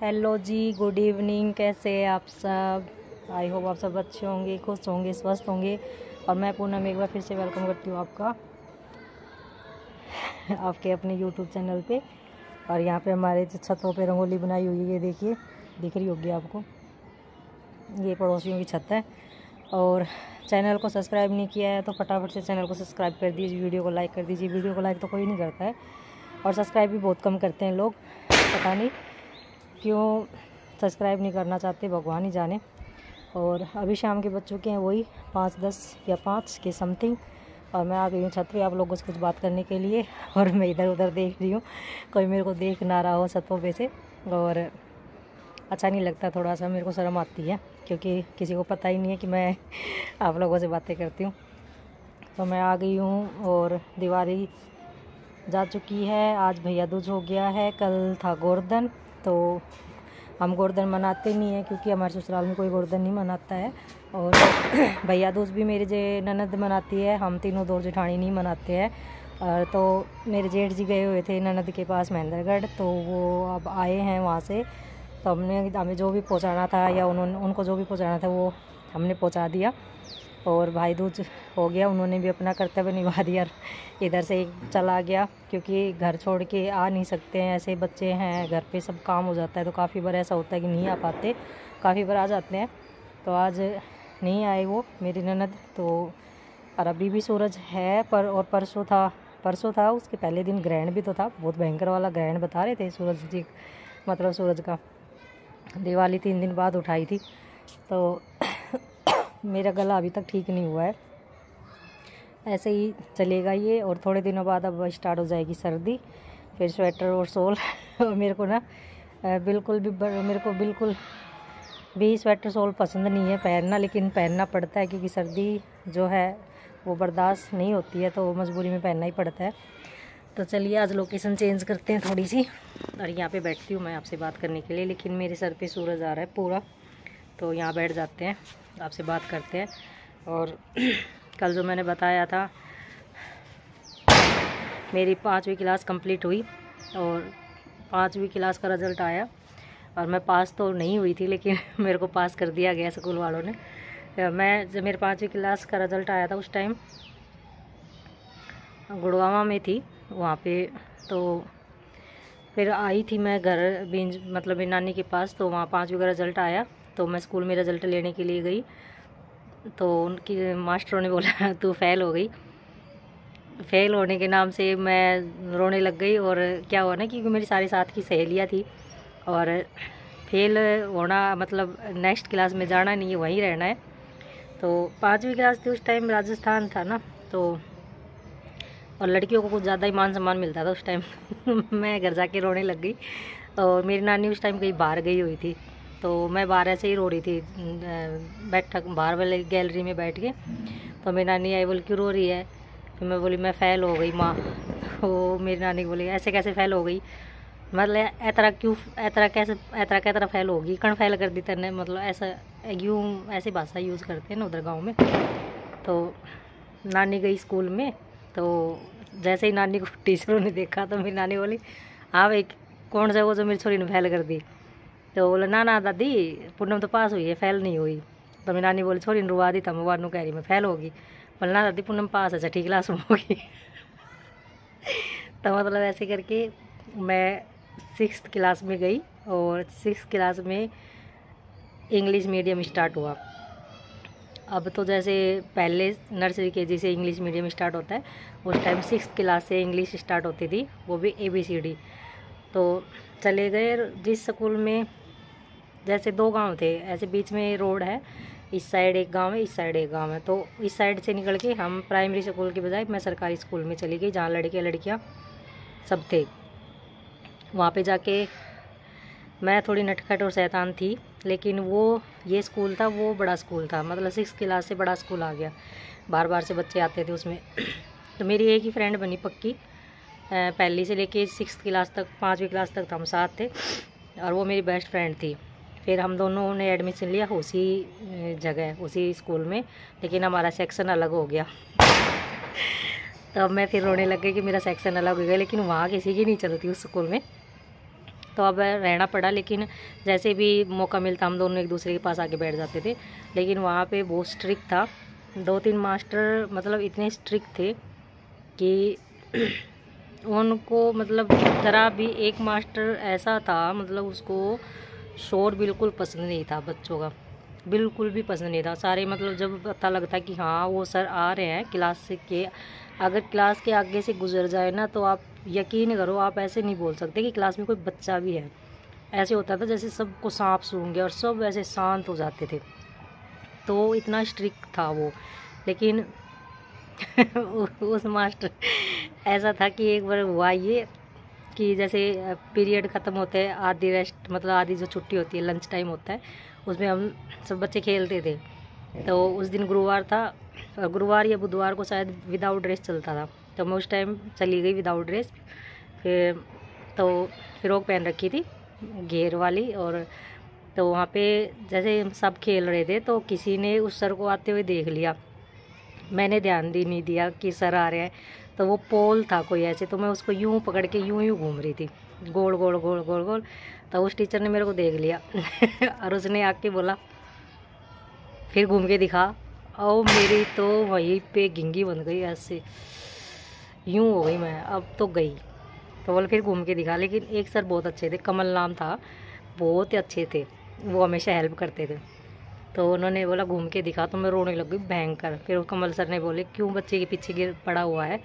Hello जी, good evening. कैसे हैं आप सब? आई होप आप सब अच्छे होंगे, खुश होंगे, स्वस्थ होंगे। और मैं पूनम एक बार फिर से वेलकम करती हूँ आपका आपके अपने यूट्यूब चैनल पे। और यहाँ पे हमारे छतों पे रंगोली बनाई हुई है, ये देखिए, दिख रही होगी आपको। ये पड़ोसियों की छत है। और चैनल को सब्सक्राइब नहीं किया है तो फटाफट से चैनल को सब्सक्राइब कर दीजिए, वीडियो को लाइक कर दीजिए। वीडियो को लाइक तो कोई नहीं करता है और सब्सक्राइब भी बहुत कम करते हैं लोग, पता नहीं क्यों सब्सक्राइब नहीं करना चाहते, भगवान ही जाने। और अभी शाम के बज चुके हैं वही 5:10 या 5 के समथिंग। और मैं आ गई हूँ छत पे आप लोगों से कुछ बात करने के लिए। और मैं इधर उधर देख रही हूँ, कोई मेरे को देख ना रहा हो छतों पे से। और अच्छा नहीं लगता, थोड़ा सा मेरे को शर्म आती है क्योंकि किसी को पता ही नहीं है कि मैं आप लोगों से बातें करती हूँ। तो मैं आ गई हूँ और दिवाली जा चुकी है। आज भैया दूज हो गया है, कल था गोवर्धन। तो हम गोवर्धन मनाते नहीं हैं क्योंकि हमारे ससुराल में कोई गोवर्धन नहीं मनाता है। और भैया दूज भी मेरे जे ननद मनाती है, हम तीनों दो जेठानी नहीं मनाते हैं। तो मेरे जेठ जी गए हुए थे ननद के पास महेंद्रगढ़, तो वो अब आए हैं वहाँ से। तो हमें जो भी पहुँचाना था या उनको जो भी पहुँचाना था वो हमने पहुँचा दिया। और भाई दूज हो गया, उन्होंने भी अपना कर्तव्य निभा दिया, इधर से चला गया क्योंकि घर छोड़ के आ नहीं सकते हैं। ऐसे बच्चे हैं, घर पे सब काम हो जाता है तो काफ़ी बार ऐसा होता है कि नहीं आ पाते, काफ़ी बार आ जाते हैं। तो आज नहीं आए वो मेरी ननद। तो और अभी भी सूरज है और परसों था उसके पहले दिन ग्रहण भी तो था, बहुत भयंकर वाला ग्रहण बता रहे थे सूरज जी, मतलब सूरज का। दिवाली 3 दिन बाद उठाई थी। तो मेरा गला अभी तक ठीक नहीं हुआ है, ऐसे ही चलेगा ये। और थोड़े दिनों बाद अब स्टार्ट हो जाएगी सर्दी, फिर स्वेटर और शॉल। और मेरे को बिल्कुल भी स्वेटर शॉल पसंद नहीं है पहनना, लेकिन पहनना पड़ता है क्योंकि सर्दी जो है वो बर्दाश्त नहीं होती है, तो मजबूरी में पहनना ही पड़ता है। तो चलिए आज लोकेशन चेंज करते हैं थोड़ी सी, और यहाँ पे बैठती हूँ मैं आपसे बात करने के लिए। लेकिन मेरे सर पे सूरज आ रहा है पूरा, तो यहाँ बैठ जाते हैं, आपसे बात करते हैं। और कल जो मैंने बताया था, मेरी 5वीं क्लास कंप्लीट हुई और 5वीं क्लास का रिज़ल्ट आया। और मैं पास तो नहीं हुई थी, लेकिन मेरे को पास कर दिया गया स्कूल वालों ने। जब मेरे 5वीं क्लास का रिज़ल्ट आया था उस टाइम गुड़गांव में थी वहाँ पे। तो फिर आई थी मैं घर मतलब मेरी नानी के पास। तो वहाँ 5वीं का रिज़ल्ट आया, तो मैं स्कूल में रिज़ल्ट लेने के लिए गई। तो उनकी मास्टरों ने बोला तू फेल हो गई। फेल होने के नाम से मैं रोने लग गई। और क्या हुआ ना, क्योंकि मेरी सारी साथ की सहेलियाँ थी और फेल होना मतलब नेक्स्ट क्लास में जाना नहीं है, वहीं रहना है। तो 5वीं क्लास थी उस टाइम, राजस्थान था ना, तो और लड़कियों को कुछ ज़्यादा ही मान सम्मान मिलता था उस टाइम। मैं घर जाके रोने लग गई। और मेरी नानी उस टाइम कहीं बाहर गई हुई थी, तो मैं बाहर ऐसे ही रो रही थी, बैठक बाहर वाले गैलरी में बैठ के। तो मेरी नानी आई, बोली क्यों रो रही है? फिर मैं बोली मैं फ़ेल हो गई माँ। तो मेरी नानी बोली ऐसे कैसे फ़ेल हो गई, मतलब ऐतरा फ़ेल होगी, कण फ़ेल कर दी तेने, मतलब ऐसा यूँ ऐसी भाषा यूज़ करते हैं ना उधर गाँव में। तो नानी गई स्कूल में, तो जैसे ही नानी को टीचरों ने देखा तो मेरी नानी बोली हाँ भाई कौन सा वो जो मेरी छोरी ने फ़ेल कर दी? तो बोले ना दादी, पूनम तो पास हुई है, फ़ेल नहीं हुई। तो मेरी नानी बोली छोरी ने रुआ दी था, मैं कह रही मैं फ़ेल होगी। बोले ना दादी पूनम पास है, ठीक क्लास में होगी। तो मतलब ऐसे करके मैं 6th क्लास में गई और 6th क्लास में इंग्लिश मीडियम स्टार्ट हुआ। अब तो जैसे पहले नर्सरी KG से इंग्लिश मीडियम स्टार्ट होता है, उस टाइम 6th क्लास से इंग्लिश स्टार्ट होती थी, वो भी ABCD। तो चले गए जिस स्कूल में, जैसे 2 गांव थे, ऐसे बीच में रोड है, इस साइड एक गांव है, इस साइड एक गांव है। तो इस साइड से निकल के हम प्राइमरी स्कूल के बजाय मैं सरकारी स्कूल में चली गई, जहाँ लड़के लड़कियाँ सब थे। वहाँ पे जाके मैं थोड़ी नटखट और शैतान थी, लेकिन ये स्कूल था, वो बड़ा स्कूल था, मतलब 6th क्लास से बड़ा स्कूल आ गया, बार बार से बच्चे आते थे उसमें। तो मेरी एक ही फ्रेंड बनी पक्की, पहली से लेके 6th क्लास तक, 5वीं क्लास तक हम साथ थे, और वो मेरी बेस्ट फ्रेंड थी। फिर हम दोनों ने एडमिशन लिया उसी जगह, उसी स्कूल में, लेकिन हमारा सेक्शन अलग हो गया। तो अब मैं फिर रोने लग गई कि मेरा सेक्शन अलग हो गया, लेकिन वहाँ किसी की नहीं चलती उस स्कूल में। तो अब रहना पड़ा, लेकिन जैसे भी मौका मिलता हम दोनों एक दूसरे के पास आके बैठ जाते थे। लेकिन वहाँ पे बहुत स्ट्रिक्ट था, 2-3 मास्टर मतलब इतने स्ट्रिक्ट थे कि उनको मतलब जरा भी, एक मास्टर ऐसा था मतलब उसको शोर बिल्कुल पसंद नहीं था, बच्चों का बिल्कुल भी पसंद नहीं था। सारे मतलब जब पता लगता कि हाँ वो सर आ रहे हैं क्लास के, अगर क्लास के आगे से गुजर जाए ना तो आप यकीन करो, आप ऐसे नहीं बोल सकते कि क्लास में कोई बच्चा भी है। ऐसे होता था जैसे सबको सांप सूंघ गया और सब ऐसे शांत हो जाते थे। तो इतना स्ट्रिक्ट था वो। लेकिन उस मास्टर ऐसा था कि एक बार हुआ ये कि जैसे पीरियड ख़त्म होते हैं, आधी रेस्ट मतलब आधी जो छुट्टी होती है, लंच टाइम होता है, उसमें हम सब बच्चे खेलते थे। तो उस दिन गुरुवार था, गुरुवार या बुधवार को शायद विदाउट ड्रेस चलता था, तो मैं उस टाइम चली गई विदाउट ड्रेस। फिर तो फ्रॉक पहन रखी थी घेर वाली, और तो वहाँ पे जैसे सब खेल रहे थे तो किसी ने उस सर को आते हुए देख लिया। मैंने ध्यान नहीं दिया कि सर आ रहे हैं, तो वो पोल था कोई ऐसे, तो मैं उसको यूं पकड़ के यूं घूम रही थी, गोल गोल गोल गोल गोल। तो उस टीचर ने मेरे को देख लिया और उसने आके बोला फिर घूम के दिखा, और मेरी तो वहीं पे घिंगी बन गई, ऐसे यूं हो गई मैं, अब तो गई। तो बोले फिर घूम के दिखा। लेकिन एक सर बहुत अच्छे थे, कमल नाम था, बहुत ही अच्छे थे, वो हमेशा हेल्प करते थे। तो उन्होंने बोला घूम के दिखा, तो मैं रोने लग गई भयंकर। फिर वो कमल सर ने बोले क्यों बच्चे के पीछे गिर पड़ा हुआ है?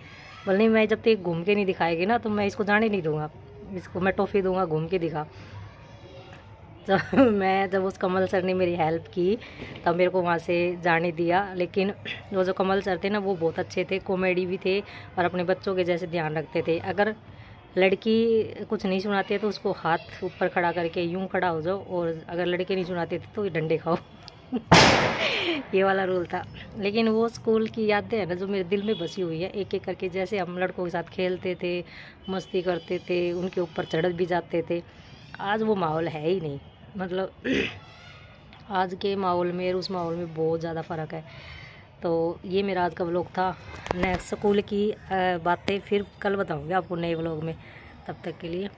बोले नहीं, मैं जब तक घूम के नहीं दिखाएगी ना तो मैं इसको जाने नहीं दूंगा, इसको मैं टॉफ़ी दूंगा, घूम के दिखा। तो मैं जब उस कमल सर ने मेरी हेल्प की तब मेरे को वहाँ से जाने दिया। लेकिन वो जो कमल सर थे ना वो बहुत अच्छे थे, कॉमेडी भी थे और अपने बच्चों के जैसे ध्यान रखते थे। अगर लड़की कुछ नहीं सुनाती है तो उसको हाथ ऊपर खड़ा करके यूं खड़ा हो जाओ, और अगर लड़के नहीं सुनाते थे तो डंडे खाओ ये वाला रूल था। लेकिन वो स्कूल की यादें हैं ना जो मेरे दिल में बसी हुई है, एक एक करके। जैसे हम लड़कों के साथ खेलते थे, मस्ती करते थे, उनके ऊपर चढ़ भी जाते थे। आज वो माहौल है ही नहीं, मतलब आज के माहौल में और उस माहौल में बहुत ज़्यादा फ़र्क है। तो ये मेरा आज का व्लॉग था। नेक्स्ट स्कूल की बातें फिर कल बताऊँगी आपको नए व्लॉग में। तब तक के लिए